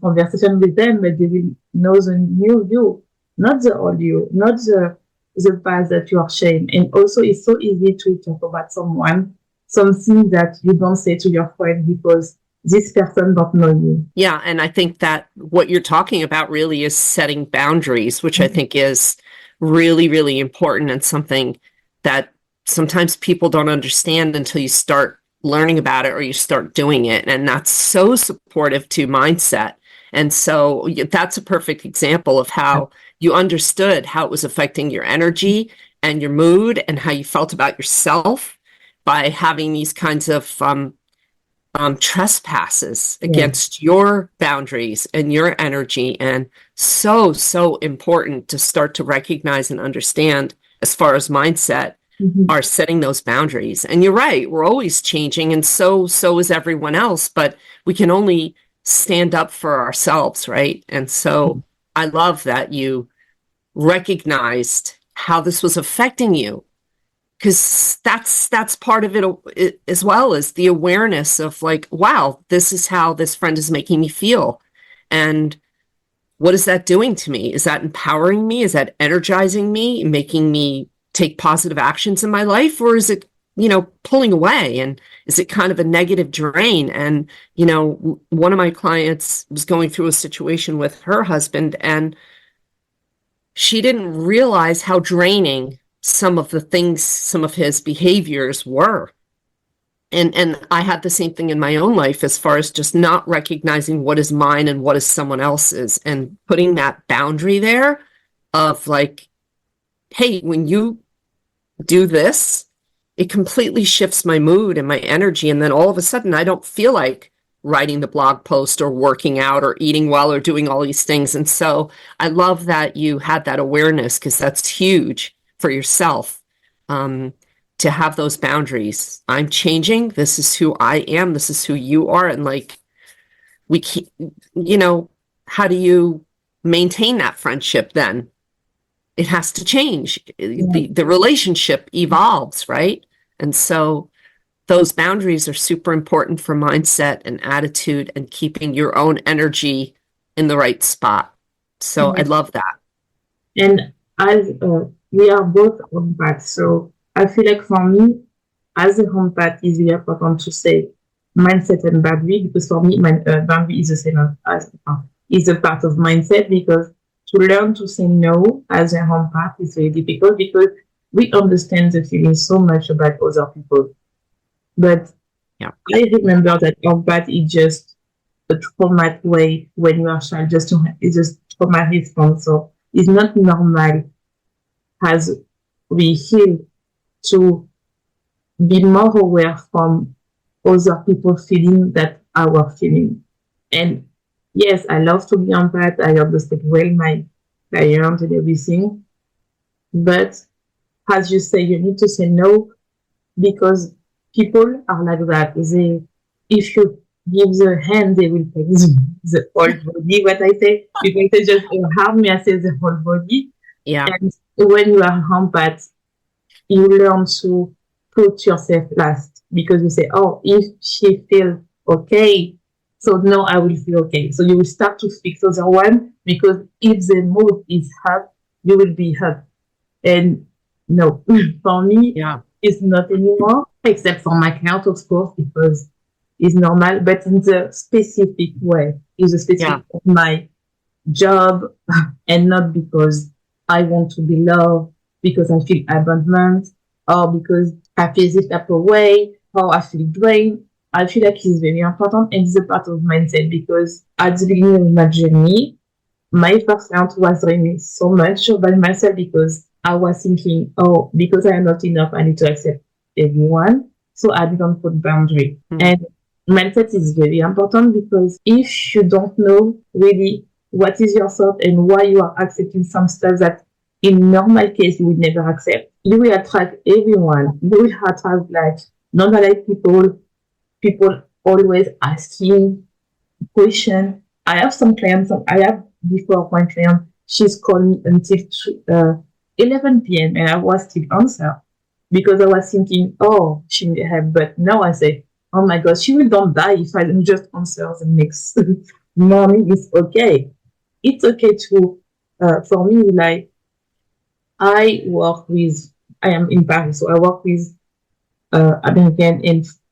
conversation with them, but they will know the new you, not the old you, not the past that you are ashamed. And also, it's so easy to talk about someone, something that you don't say to your friend because this person don't know you. Yeah, and I think that what you're talking about really is setting boundaries, which I think is really, really important and something that sometimes people don't understand until you start learning about it or you start doing it. And that's so supportive to mindset. And so that's a perfect example of how you understood how it was affecting your energy and your mood and how you felt about yourself by having these kinds of trespasses against your boundaries and your energy. And so, so important to start to recognize and understand as far as mindset are setting those boundaries. And you're right, we're always changing, and so is everyone else, but we can only stand up for ourselves, right? And so I love that you recognized how this was affecting you, because that's part of it as well, as the awareness of like, wow, this is how this friend is making me feel. And what is that doing to me? Is that empowering me? Is that energizing me, making me take positive actions in my life? Or is it, pulling away? And is it kind of a negative drain? And, one of my clients was going through a situation with her husband, and she didn't realize how draining some of his behaviors were. And I had the same thing in my own life as far as just not recognizing what is mine and what is someone else's, and putting that boundary there of like, hey, when you do this, it completely shifts my mood and my energy. And then all of a sudden, I don't feel like writing the blog post or working out or eating well or doing all these things. And so I love that you had that awareness, because that's huge for yourself, to have those boundaries. I'm changing. This is who I am. This is who you are. And like, we keep, how do you maintain that friendship then? It has to change. The relationship evolves, right? And so those boundaries are super important for mindset and attitude and keeping your own energy in the right spot. So I love that. And as we are both empaths, so I feel like for me, as a empath, it's very important to say mindset and boundary, because for me, boundary is the same as is a part of mindset, because to learn to say no as an empath is very difficult because we understand the feeling so much about other people. But I remember that empath is just a traumatic way when you are a child, it's just trauma response. So it's not normal as we heal to be more aware from other people feeling that our feeling. And yes, I love to be empath. I understand well my client and everything. But as you say, you need to say no, because people are like that. If you give the hand, they will take the whole body. What I say, you can say just harm me, I say the whole body. Yeah. And when you are empath, you learn to put yourself last, because you say, oh, if she feels okay, so now I will feel okay. So you will start to fix other one, because if the mood is up, you will be up. And no, for me, it's not anymore, except for my client, of course, because it's normal, but in the specific way. It's a specific of my job, and not because I want to be loved, because I feel abandoned, or because I feel this type of way, or I feel drained. I feel like it's very important, and it's a part of mindset, because at the beginning of my journey, my first round was draining so much about myself because I was thinking, oh, because I am not enough, I need to accept everyone. So I didn't put boundary. Mm. And mindset is very important because if you don't know really what is yourself and why you are accepting some stuff that in normal case you would never accept, you will attract everyone. You will attract like non-alike people, people always asking question. I have some clients, I have before one client, she's called me until 11 p.m. and I was still answer because I was thinking, oh, she may have, but now I say, oh my God, she will don't die if I don't just answer the next morning. It's okay. It's okay to, for me, like, I work with, I am in Paris, so I work with American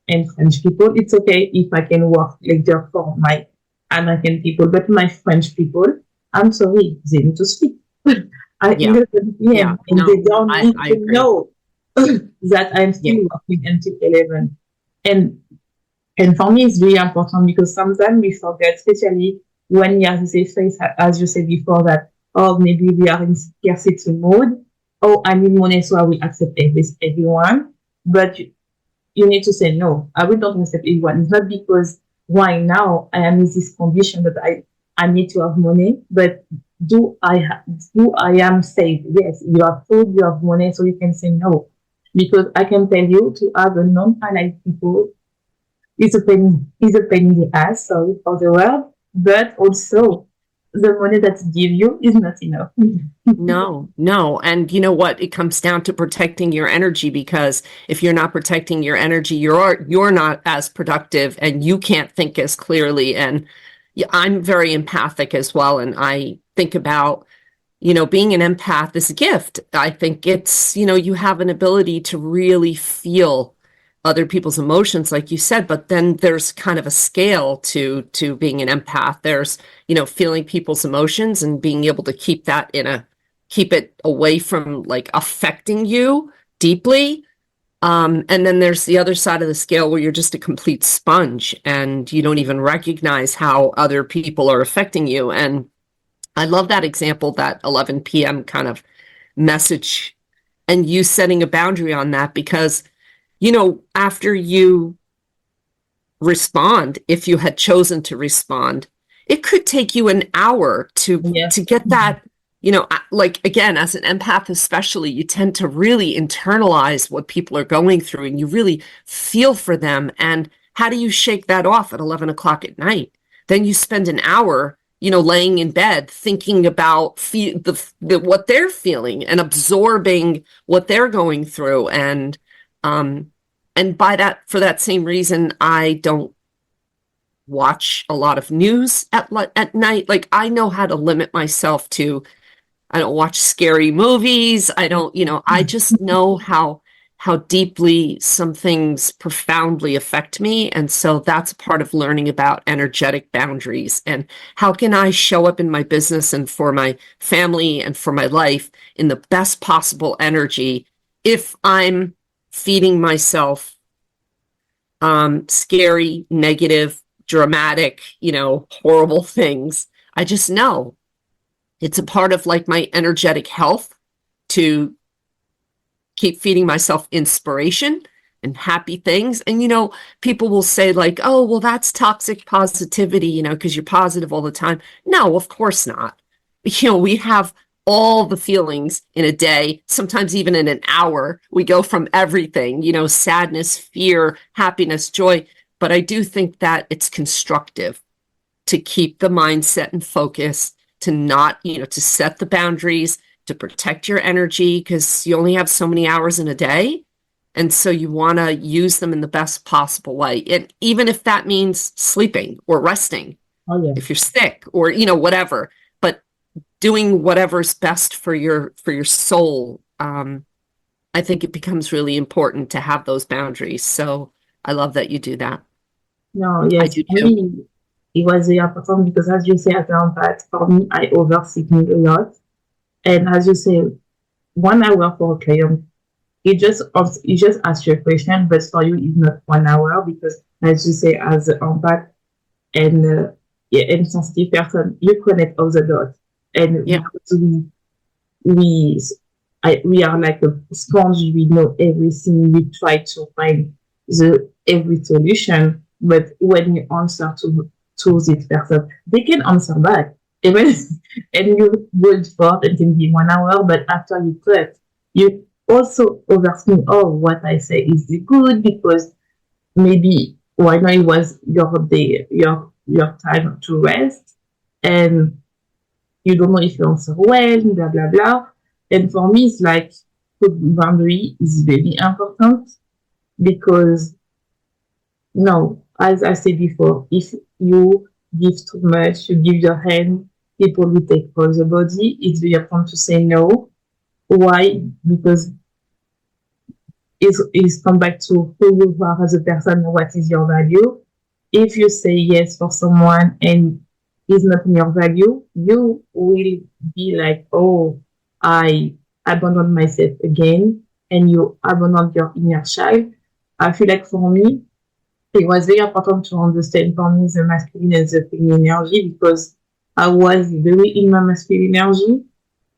and French people. It's okay if I can work later for my American people, but my French people, I'm sorry, they need to speak. I Yeah. 11 Yeah. p.m. and No, they don't need I to agree. know that I'm Yeah. still working until 11. And and for me, it's very important because sometimes we forget, especially when you have to face, as you said before, that, oh, maybe we are in scarcity mode. Oh, I need money, so I will accept everyone. But you need to say no. I will not accept everyone. It's not because why now I am in this condition that I need to have money, but do I am safe? Yes, you have food, you have money, so you can say no. Because I can tell you to have a non-finite people is a pain in the ass, sorry for the word, but also the money that it give you is not enough. No, no. And you know what? It comes down to protecting your energy because if you're not protecting your energy, you're not as productive and you can't think as clearly. And yeah, I'm very empathic as well. And I think about, being an empath is a gift. I think it's, you have an ability to really feel other people's emotions, like you said, but then there's kind of a scale to being an empath. There's, feeling people's emotions and being able to keep it away from like affecting you deeply. And then there's the other side of the scale where you're just a complete sponge and you don't even recognize how other people are affecting you. And I love that example, that 11 p.m. kind of message, and you setting a boundary on that because, after you respond, if you had chosen to respond, it could take you an hour to Yes. get that, like again, as an empath especially, you tend to really internalize what people are going through and you really feel for them. And how do you shake that off at 11 o'clock at night? Then you spend an hour, laying in bed thinking about what they're feeling and absorbing what they're going through. Um, and for that same reason, I don't watch a lot of news at night. Like I know how to limit myself to, I don't watch scary movies. I don't, I just know how deeply some things profoundly affect me. And so that's part of learning about energetic boundaries and how can I show up in my business and for my family and for my life in the best possible energy if I'm feeding myself scary, negative, dramatic, horrible things. I just know it's a part of like my energetic health to keep feeding myself inspiration and happy things. And, people will say like, oh, well, that's toxic positivity, because you're positive all the time. No, of course not. We have all the feelings in a day, sometimes even in an hour. We go from everything, sadness, fear, happiness, joy. But I do think that it's constructive to keep the mindset and focus, to not, to set the boundaries, to protect your energy, because you only have so many hours in a day. And so you want to use them in the best possible way. And even if that means sleeping or resting, Oh yeah. if you're sick or, whatever, but doing whatever's best for your soul. I think it becomes really important to have those boundaries. So I love that you do that. No, I yes, do for too. me, it was very important because, as you say, I found that for me, I overthinking a lot. And as you say, 1 hour for a client, it just asks you a question, but for you, it's not 1 hour because, as you say, as an empath and yeah, and sensitive person, you connect all the dots. And Yeah. because we we are like a sponge. We know everything. We try to find the every solution. But when you answer to this person, they can answer back. Even and you go for it can be 1 hour, but after you cut, you also overthink. Oh, what I say is good because maybe why not it was your day, your time to rest, and you don't know if you answer well, blah blah blah. And for me, it's like put boundary is very important because no, as I said before, if you give too much, you give your hand, people will take for the body. It's very important to say no. Why? Because it's come back to who you are as a person, what is your value. If you say yes for someone and is not in your value, you will be like, oh, I abandon myself again, and you abandon your inner child. I feel like for me, it was very important to understand for me the masculine and the feminine energy because I was very in my masculine energy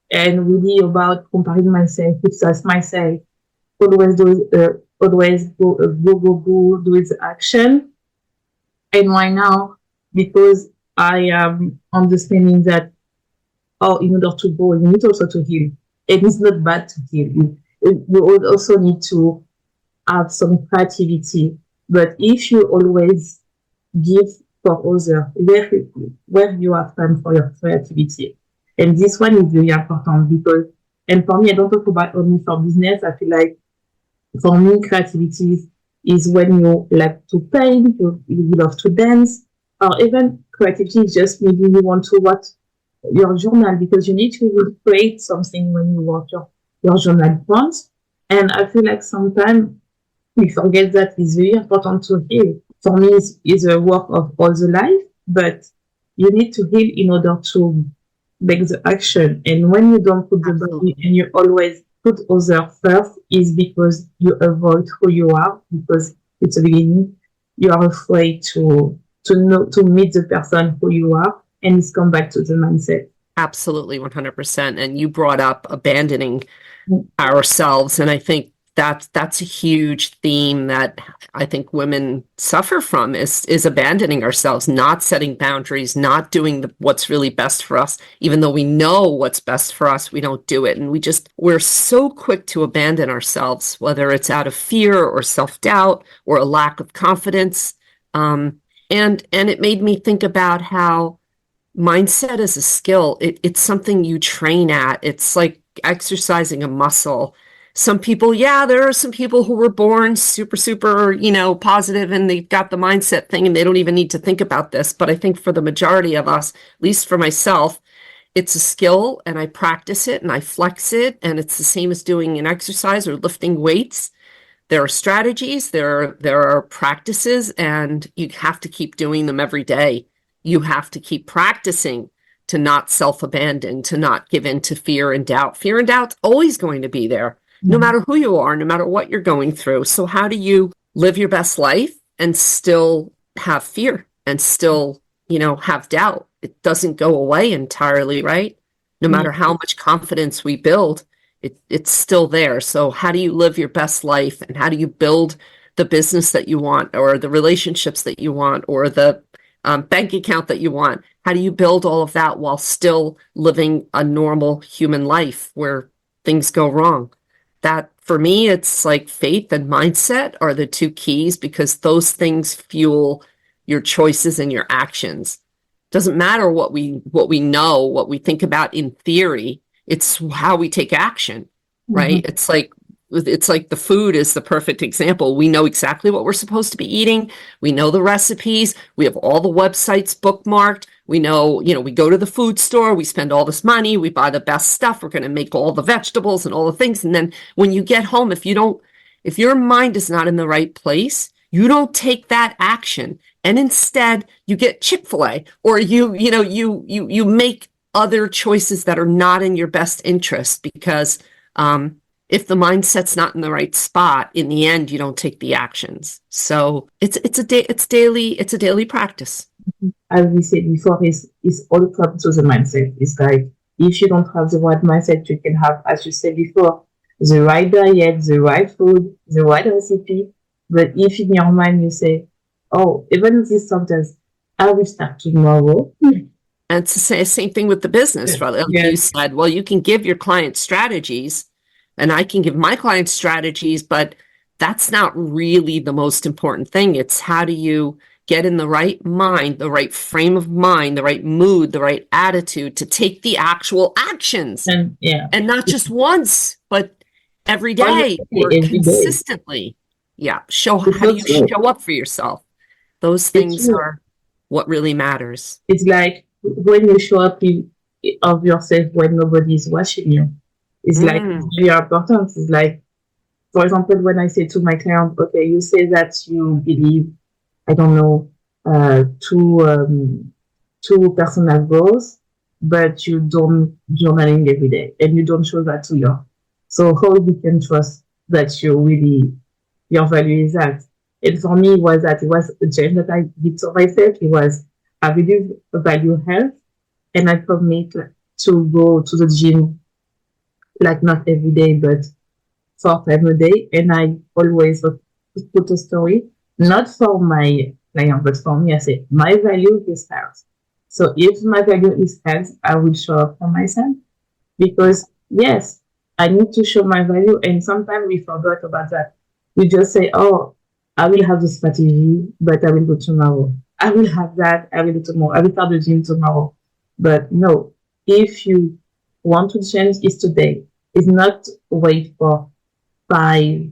and really about comparing myself with just myself. Always go do its action. And why now? Because I am understanding that oh, in order to go, you need also to heal. And it's not bad to heal. You also need to have some creativity. But if you always give for others, where you have time for your creativity. And this one is very important because, and for me, I don't talk about only for business. I feel like for me, creativity is when you like to paint, you love to dance, or even creativity is just maybe you want to write your journal because you need to create something when you write your journal once. And I feel like sometimes we forget that it's very important to heal. For me, it's a work of all the life, but you need to heal in order to make the action. And when you don't put the body Absolutely. and you always put other first, is because you avoid who you are because it's a beginning. You are afraid to know to meet the person who you are, and it's come back to the mindset. Absolutely, 100%. And you brought up abandoning ourselves, and I think that's a huge theme that I think women suffer from is abandoning ourselves, not setting boundaries, not doing what's really best for us. Even though we know what's best for us, we don't do it. And we're so quick to abandon ourselves, whether it's out of fear or self-doubt or a lack of confidence. And it made me think about how mindset is a skill. It's something you train at. It's like exercising a muscle. Some people, yeah, there are some people who were born super, super, positive and they've got the mindset thing and they don't even need to think about this. But I think for the majority of us, at least for myself, it's a skill and I practice it and I flex it. And it's the same as doing an exercise or lifting weights. There are strategies, there are practices, and you have to keep doing them every day. You have to keep practicing to not self-abandon, to not give in to fear and doubt. Fear and doubt's always going to be there, no Mm-hmm. matter who you are, no matter what you're going through. So how do you live your best life and still have fear and still, have doubt? It doesn't go away entirely, right? No Yeah. matter how much confidence we build, it's still there. So how do you live your best life and how do you build the business that you want or the relationships that you want or the bank account that you want? How do you build all of that while still living a normal human life where things go wrong? That for me, it's like faith and mindset are the two keys because those things fuel your choices and your actions. Doesn't matter what we know, what we think about in theory. It's how we take action, right? Mm-hmm. It's like the food is the perfect example. We know exactly what we're supposed to be eating. We know the recipes. We have all the websites bookmarked. We know, we go to the food store, we spend all this money, we buy the best stuff. We're going to make all the vegetables and all the things. And then when you get home, if your mind is not in the right place, you don't take that action. And instead you get Chick-fil-A or you make other choices that are not in your best interest because, if the mindset's not in the right spot, in the end, you don't take the actions. So it's daily practice. As we said before, it's all comes to the mindset. It's like if you don't have the right mindset, you can have, as you said before, the right diet, the right food, the right recipe. But if in your mind you say, oh, even this sometimes, I will start tomorrow. And it's the same thing with the business, right? Like Yeah. you said, well, you can give your clients strategies, and I can give my clients strategies, but that's not really the most important thing. It's how do you get in the right mind, the right frame of mind, the right mood, the right attitude to take the actual actions, And yeah, and not just once, but every all you day say or every day. consistently. Yeah. It's How do not you true. show up for yourself? Those It's things true. are what really matters. It's like when you show up of yourself when nobody is watching you. It's like it's Mm, very important. It's like, for example, when I say to my client, okay, you say that you believe, I don't know, two personal goals, but you don't journaling every day and you don't show that to your. So how you can trust that you really your value is that? And for me, it was a change that I did for myself. It was I really value health, and I commit to go to the gym like not every day, but 4 times a day. And I always put a story, not for my client, but for me. I say my value is health. So if my value is health, I will show up for myself yeah. because yes, I need to show my value, and sometimes we forgot about that. We just say, "Oh, I will have the strategy, but I will go tomorrow. I will have that. I will do tomorrow. I will start the gym tomorrow." But no, if you want to change, it's today. It's not wait for five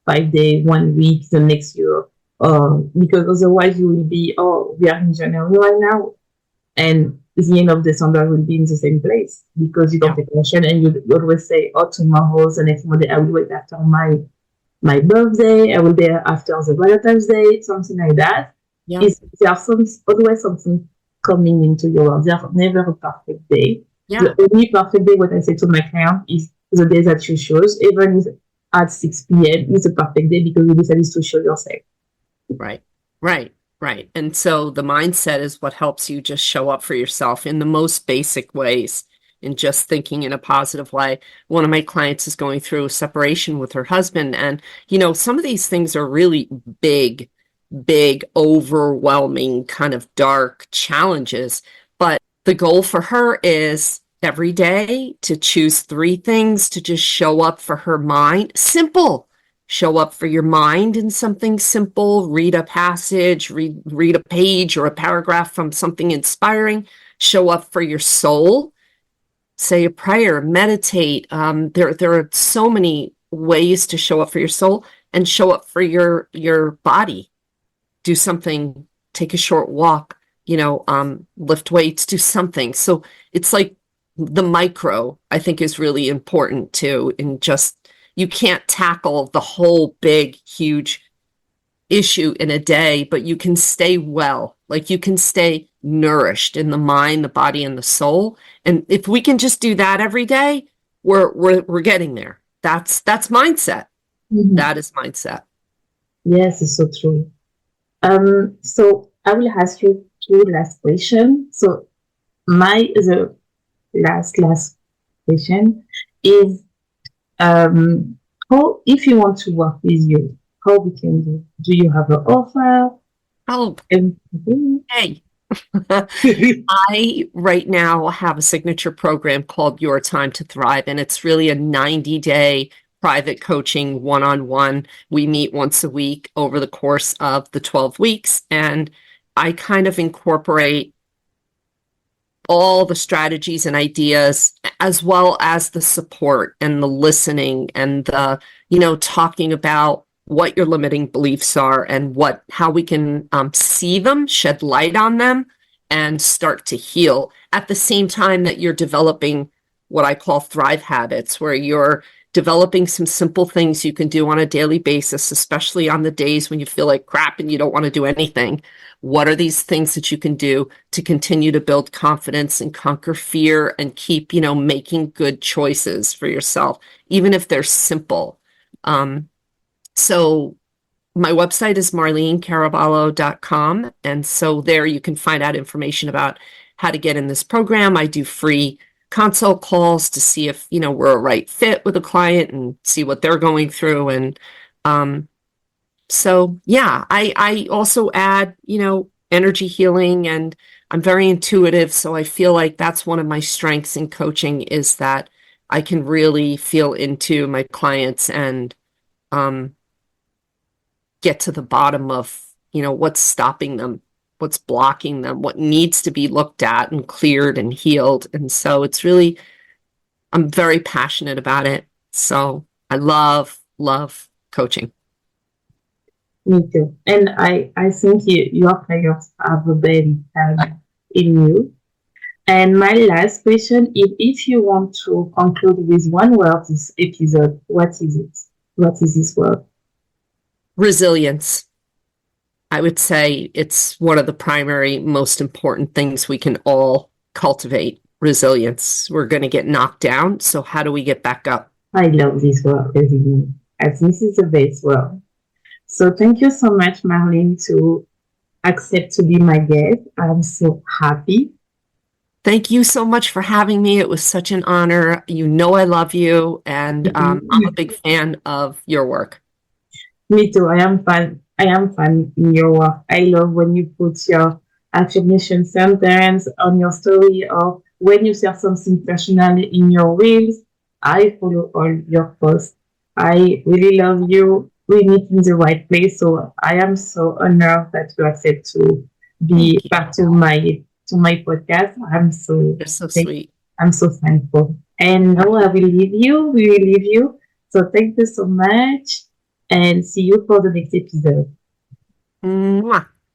5 days, 1 week, the next year, because otherwise you will be, oh, we are in January right now, and the end of December will be in the same place because you don't Yeah. take action, and you always say, oh, tomorrow, the next Monday, I will wait after my birthday, I will be after the Valentine's Day, something like that. Yeah. Is there's always something coming into your world. There's never a perfect day. Yeah. The only perfect day, what I say to my client, is the day that you choose, even if at 6 p.m. is a perfect day because you decided to show yourself. Right. Right. Right. And so the mindset is what helps you just show up for yourself in the most basic ways, in just thinking in a positive way. One of my clients is going through a separation with her husband. And, some of these things are really big, big, overwhelming, kind of dark challenges. But the goal for her is every day to choose 3 things to just show up for her mind. Simple. Show up for your mind in something simple, read a passage, read a page or a paragraph from something inspiring. Show up for your soul, say a prayer, meditate. There are so many ways to show up for your soul, and show up for your body. Do something, take a short walk, lift weights, do something. So it's like the micro, I think, is really important too. And just, you can't tackle the whole big, huge issue in a day, but you can stay well. Like you can stay nourished in the mind, the body, and the soul. And if we can just do that every day, we're getting there. That's mindset. Mm-hmm. That is mindset. Yes, it's so true. So I will ask you 2 last questions. So the last question is how if you want to work with you, how we can do? Do you have an offer? Oh, Everything? hey. I right now have a signature program called Your Time to Thrive, and it's really a 90-day private coaching one-on-one. We meet once a week over the course of the 12 weeks, and I kind of incorporate all the strategies and ideas, as well as the support and the listening and the, talking about what your limiting beliefs are and how we can see them, shed light on them, and start to heal at the same time that you're developing what I call thrive habits, where you're developing some simple things you can do on a daily basis, especially on the days when you feel like crap and you don't want to do anything. What are these things that you can do to continue to build confidence and conquer fear and keep, making good choices for yourself, even if they're simple? So my website is marlenecaraballo.com. And so there you can find out information about how to get in this program. I do free consult calls to see if, we're a right fit with a client and see what they're going through. And so, yeah, I also add, energy healing, and I'm very intuitive. So I feel like that's one of my strengths in coaching, is that I can really feel into my clients and get to the bottom of, what's stopping them, what's blocking them, what needs to be looked at and cleared and healed. And so I'm very passionate about it. So I love coaching. Me too. And I think your clients have a very in you. And my last question is, if you want to conclude with one word this episode, what is it? What is this word? Resilience. I would say it's one of the primary, most important things we can all cultivate. Resilience. We're going to get knocked down. So how do we get back up? I love this word, resilience. As this is the best word. So thank you so much, Marlene, to accept to be my guest. I'm so happy. Thank you so much for having me. It was such an honor. I love you, and I'm a big fan of your work. Me too. I am fan. I am fan in your work. I love when you put your affirmation sentence on your story, or when you share something personal in your reels. I follow all your posts. I really love you. We meet in the right place. So I am so honored that you accept to be part of my podcast. You're so sweet. I'm so thankful. And now I will leave you. We will leave you. So thank you so much, and see you for the next episode. Mwah.